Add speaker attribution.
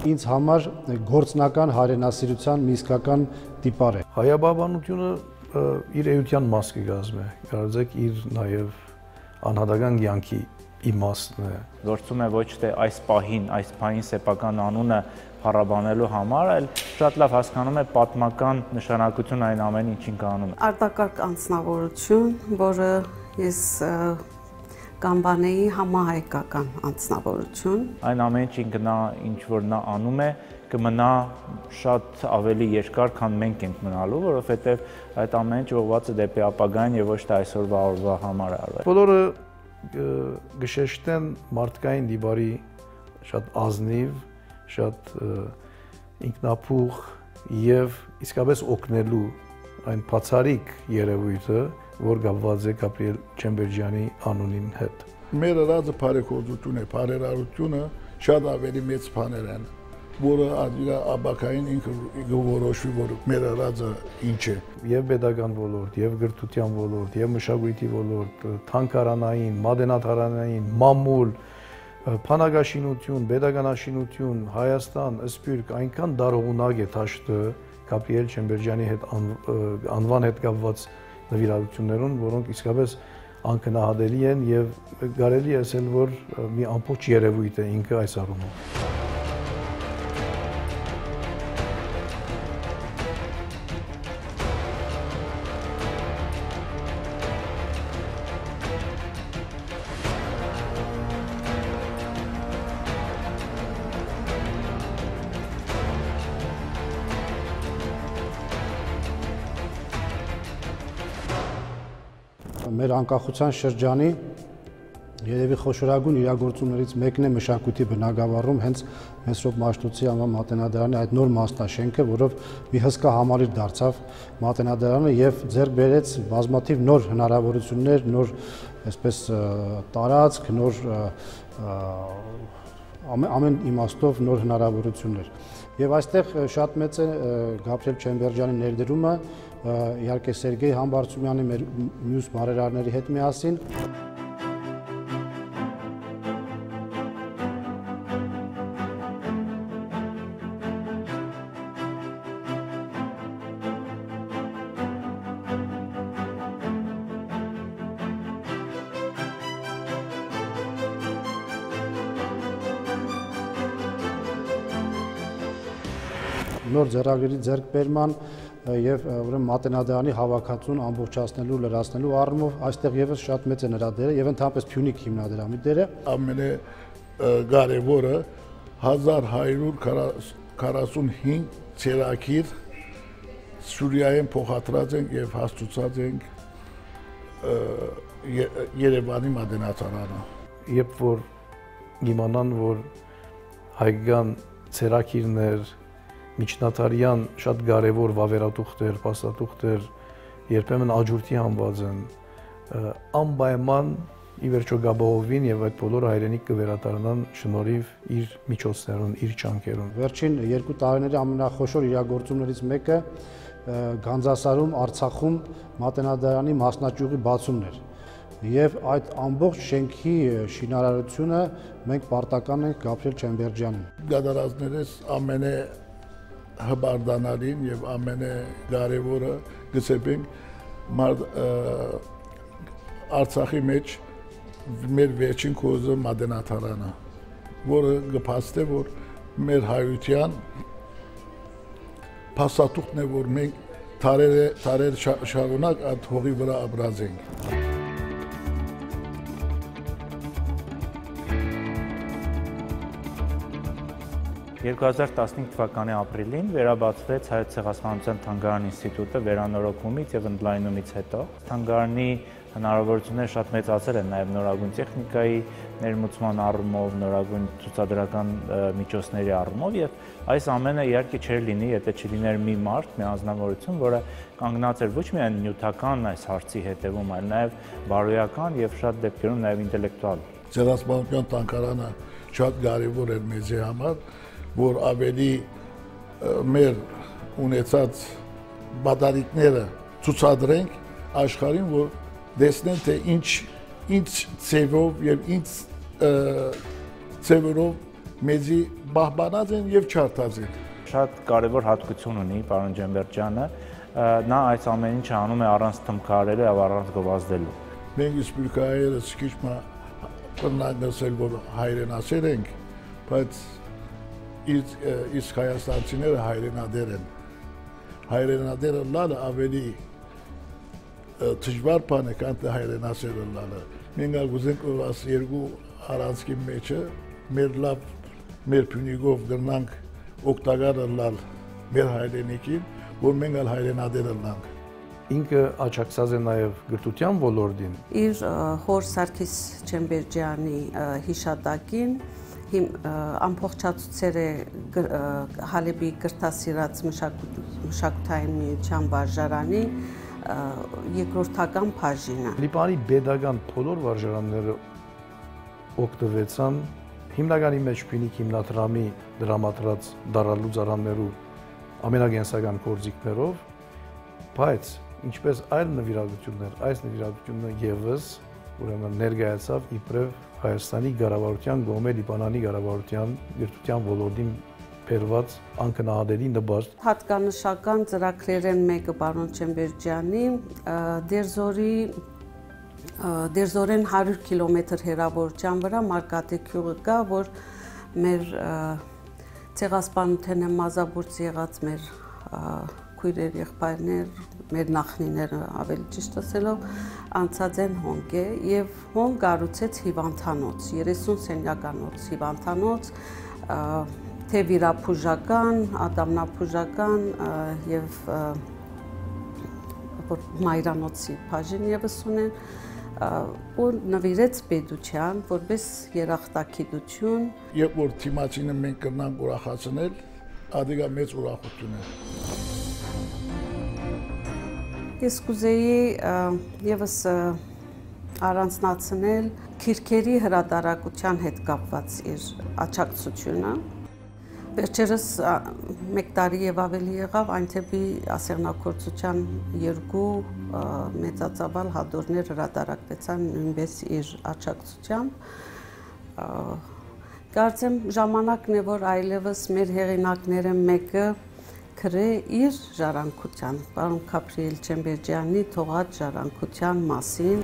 Speaker 1: ինձ համար գործնական հայրենասիրության մի իսկական տիպար է։
Speaker 2: Հայաբաբանությունը իր էության մաս կգազմի, կարծեք իր նաև անհատական կյանքի իմաստն է։
Speaker 3: Գործում է ոչ թե այս պահին սեփական անունը փառաբանելու համար, այլ շատ լավ հասկանում է պատմական նշանակություն այն ամեն ինչին կանում է։
Speaker 4: Արտակարգ անձնավորություն, որը ես կանվանեի համահայկական անձնավորություն։
Speaker 3: Այն ամեն ինչ որ նա անում է, կմնա շատ ավելի երկար, քան մենք ենք մնալու, որովհետև այդ ամեն ինչ ուղղված է դեպի ապագան եւ ոչ թե այսօրվա օրվա համար արվել։
Speaker 2: Բոլորը գշեշտեն մարդկային դիբարի շատ ազնիվ, շատ ինքնափուխ եւ իսկապես օգնելու այն բացառիկ երևույթը, որ կապված է Գաբրիել Չեմբերջյանի անունին հետ։
Speaker 5: Մեր ռազը բարեգործություն է, բարերարությունը շատ ավելի մեծ բաներ են, որը աբակային ինքը որոշվի, որ մեր ռազը ինչ է։
Speaker 2: Եվ պետական ոլորտ, եւ գրթության ոլորտ, եւ մշակույթի ոլորտ, թանգարանային, մատենադարանային, մամուլ, բանակաշինություն, պետականաշինություն, Հայաստան, Սփյուռք այնքան դարողունակ է թաշտը Գաբրիել Չեմբերջյանի հետ անվան հետ կապված նվիրատություններուն, որոնք իսկապես անկնահատելի են եւ կարելի է ասել, որ մի ամբողջ երևույթ է ինքը այս առումով։
Speaker 1: Մեր անկախության շրջանի երևի խոշորագույն իրագործումներից մեկն է մշակույթի բնագավառում հենց Մեսրոպ Մաշտոցի անվան մատենադարանի այդ նոր մասնաշենքը, որով մի հսկա համալիր դարձավ մատենադարանը եւ ձեռք բերեց բազմաթիվ նոր հնարավորություններ, նոր այսպես տարածք, նոր ամեն իմաստով նոր հնարավորություններ։ Եվ այստեղ շատ մեծ է Գաբրիել Չեմբերջյանի ներդրումը, իհարկե Սերգեյ Համբարձումյանի մեր մյուս բարերարների հետ միասին։ Նոր ձեռագրերի ձեռքբերման եւ ուրեմն մատենադարանի հավաքածուն ամբողջացնելու, լրացնելու առումով այստեղ եւս շատ մեծ է նրա դերը եւ ընդհանրապես Փյունիկ հիմնադրամի դերը։
Speaker 5: Ամենակարևորը 1145 ցերակիր Սուրիայեն փոխադրած ենք եւ հաստուցած ենք Երևանի մատենադարանը։
Speaker 2: Երբ որ իմանան, որ հայկական ցերակիրներ միջնադարյան շատ կարևոր վավերատուղթեր, փաստաթուղթեր երբեմն աջուրդի համված են, անպայման ի վերջո գաբողովին եւ այդ բոլորը հայրենիք կվերադառնան շնորհիվ իր միջոցներուն, իր ճանկերուն։
Speaker 1: Վերջին 2 տարիների ամենախոշոր իրագործումներից մեկը Գանձասարում, Արցախում մատենադարանի մասնաճյուղի բացումն էր։ Եվ այդ ամբողջ շենքի շինարարությունը մենք պարտական ենք Գաբրիել Չեմբերջյանին։
Speaker 5: Գադարածներս հբարդանալին եւ ամենակարևորը գծեպենք Արցախի մեջ մեր վերջին կոզը մատենադարանը, որը կփաստե, որ մեր հայության փաստաթուղթն է, որ մենք տարեր շարունակ այդ հողի վրա ապրած ենք։
Speaker 3: 2015 թվականի ապրիլին վերաբացվեց Հայոց ցեղասպանության թանգարան ինստիտուտը վերանորոգումից եւ ընդլայնումից հետո։ Թանգարանի հնարավորությունները շատ մեծացել են նաեւ նորագույն տեխնիկայի ներմուծման առումով, նորագույն ցուցադրական միջոցների առումով եւ այս ամենը իհարկե չէր լինի, եթե չլիներ մի մարդ, մի անձնավորություն, որը կանգնած էր ոչ միայն նյութական այս հարցի հետևում, այլ նաեւ բարոյական եւ շատ դեպքերում նաեւ ինտելեկտուալ։
Speaker 5: Ցեղասպանության թանգարանը շատ կարևոր էր մեզի համար, որ ավելի մեր ունեցած բադարիկները ցուցադրենք աշխարհին, որ տեսնեն, թե ինչ ցևով եւ ինչ ցևերով մեզի բահբանած են եւ չարթած են։
Speaker 3: Շատ կարևոր հատկություն ունի պարոն Ջեմբերջյանը, նա այս ամեն ինչը անում է առանց թմքարելու եւ առանց գովազդելու։
Speaker 5: Մենք սպիրկայերս քիչ մա կնագնացել որ հայրենասեր ենք, բայց իսկ հայաստանցիները հայրենադեր են։ Հայրենադերը լալը ավելի դժվար բան է, քան հայրենասերը լալը։ Մենք ուզենք որ աս երկու առանցքի մեջը մեր լավ մեր փունիկով գնանք օգտակար լալ մեր հայրենիքին, որ մենք ալ հայրենադեր լանք։
Speaker 2: Ինքը աջակցած է նաև գրթության ոլորտին։
Speaker 4: Իր հոր Սարգիս Ջեմբերջյանի հիշատակին ամբողջացուցեր է Հալեբի գրթասիրած մշակութային միության վարժարանի երկրորդական բաժինը։
Speaker 2: Լիբանի pedagogan բոլոր վարժարանները օգտվեցան հիմնականի մեջ Փյունիկ հիմնադրամի դրամատրած դարալուծարաններու ամենագենսական գործիքներով, բայց ինչպես այլ նվիրատություններ, այս նվիրատությունը եւս ուրեմն ներկայացավ իբրև Հայաստանի ղարավարության գոմե Լիբանանի ղարավարության գրթության ոլորտին բերված անկնահատելի նպաստ։
Speaker 4: Հատկանշական ծրագրերեն մեկը պարոն Ջեմբերջյանի Դերձորեն 100 կիլոմետր հեռավորության վրա Մարկատե գյուղը կա, որ մեր ցեղասպանության մազաբուրց եղած մեր քույրեր, եղբայրներ, մեր նախնիները ավելի ճիշտ ասելով, անցած են հոնք է եւ հոնք կառուցեց հիվանդանոց, 30 սենյականոց հիվանդանոց, թե վիրափուժական, ատամնափուժական եւ մայրանոցի բաժին եւս ունեն, ու նվիրեց պետության որպես երախտագիտություն։
Speaker 5: Երբ որ թիմացինը մենք կրնանք ուրախացնել, ադիգա մեծ ուրախություն է։
Speaker 4: Ես կուզեի եւս առանձնացնել քիրքերի հրատարակության հետ կապված իր աջակցությունը։ Վերջերս մեկ տարի եւ ավելի եղավ այն թեպի ասեղնագործության երկու մեծածավալ հադորներ հրատարակվեցան նույնպես իր աջակցությամբ։ Կարծեմ ժամանակն է որ այլևս մեր հեղինակները մեկը քրե իր ժառանգության, պարոն Գաբրիել Ջեմբերջյանի թողած ժառանգության մասին։